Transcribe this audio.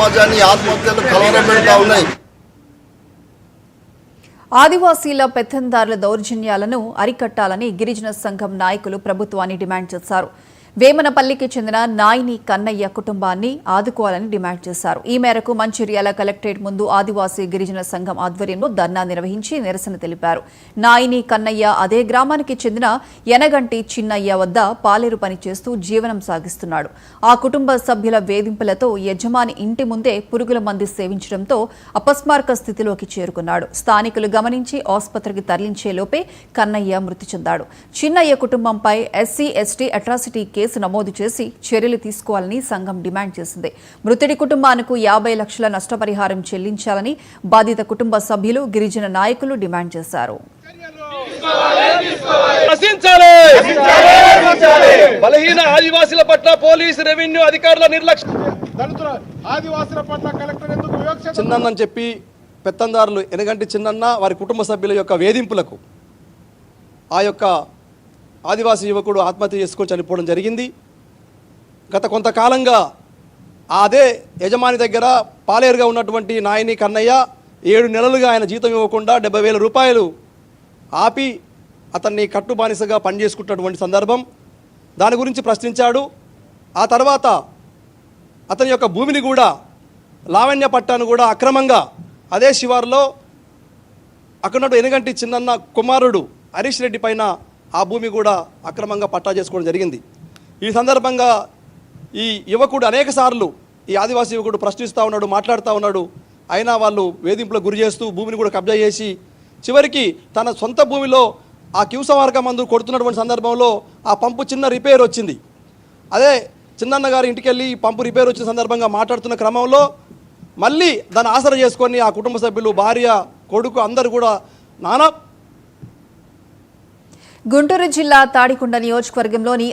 సమాజాన్ని ఆత్మహత్యలు కలవరపెడతా ఉన్నాయి. ఆదివాసీల పెత్తందారుల దౌర్జన్యాలను అరికట్టాలని గిరిజన సంఘం నాయకులు ప్రభుత్వాన్ని డిమాండ్ చేశారు. వేమనపల్లికి చెందిన నాయిని కన్నయ్య కుటుంబాన్ని ఆదుకోవాలని డిమాండ్ చేశారు. ఈ మేరకు మంచిర్యాల కలెక్టరేట్ ముందు ఆదివాసీ గిరిజన సంఘం ఆధ్వర్యంలో ధర్నా నిర్వహించి నిరసన తెలిపారు. నాయిని కన్నయ్య అదే గ్రామానికి చెందిన యనగంటి చిన్నయ్య వద్ద పాలేరు పని చేస్తూ జీవనం సాగిస్తున్నాడు. ఆ కుటుంబ సభ్యుల వేధింపులతో యజమాని ఇంటి ముందే పురుగుల మందు సేవించడంతో అపస్మారక స్థితిలోకి చేరుకున్నాడు. స్థానికులు గమనించి ఆసుపత్రికి తరలించేలోపే కన్నయ్య మృతి చెందాడు. చిన్నయ్య కుటుంబంపై ఎస్సీ ఎస్టీ అట్రాసిటీ కేసు నమోదు చేసి చర్యలు తీసుకోవాలని సంఘం డిమాండ్ చేసింది. మృతుడి కుటుంబానికి 50 లక్షల నష్టపరిహారం చెల్లించాలని బాధిత కుటుంబ సభ్యులు, గిరిజన నాయకులు డిమాండ్ చేశారు. బలహీన ఆదివాసుల పట్ల పోలీసు, రెవెన్యూ అధికారుల నిర్లక్ష్యం. చిన్నన్న చెప్పి పెత్తందారులు ఎనగంటి చిన్నన్న వారి కుటుంబ సభ్యుల యొక్క వేధింపులకు ఆ యొక్క ఆదివాసీ యువకుడు ఆత్మహత్య చేసుకొని చనిపోవడం జరిగింది. గత కొంతకాలంగా అదే యజమాని దగ్గర పాలేరుగా ఉన్నటువంటి నాయని కన్నయ్య 7 నెలలుగా ఆయన జీతం ఇవ్వకుండా 70,000 రూపాయలు ఆపి అతన్ని కట్టుబానిసగా పనిచేసుకుంటున్నటువంటి సందర్భం. దాని గురించి ప్రశ్నించాడు. ఆ తర్వాత అతని యొక్క భూమిని కూడా, లావణ్య పట్టాను కూడా అక్రమంగా అదే శివారులో అక్కడ ఎనగంటి చిన్నన్న కుమారుడు హరీష్ రెడ్డి పైన ఆ భూమి కూడా అక్రమంగా పట్టా చేసుకోవడం జరిగింది. ఈ సందర్భంగా ఈ యువకుడు అనేక సార్లు ఈ ఆదివాసీ యువకుడు ప్రశ్నిస్తూ ఉన్నాడు, మాట్లాడుతూ ఉన్నాడు. అయినా వాళ్ళు వేధింపులకు గురి చేస్తూ భూమిని కూడా కబ్జా చేసి చివరికి తన సొంత భూమిలో ఆ క్యూసవార్క మందు కొడుతున్నటువంటి సందర్భంలో ఆ పంపు చిన్న రిపేర్ వచ్చింది. అదే చిన్నన్న గారి ఇంటికి వెళ్ళి పంపు రిపేర్ వచ్చిన సందర్భంగా మాట్లాడుతున్న క్రమంలో మళ్ళీ దాన్ని ఆసరా చేసుకొని ఆ కుటుంబ సభ్యులు, భార్య, కొడుకు అందరూ కూడా నానా. గుంటూరు జిల్లా తాడికొండ నియోజకవర్గంలోని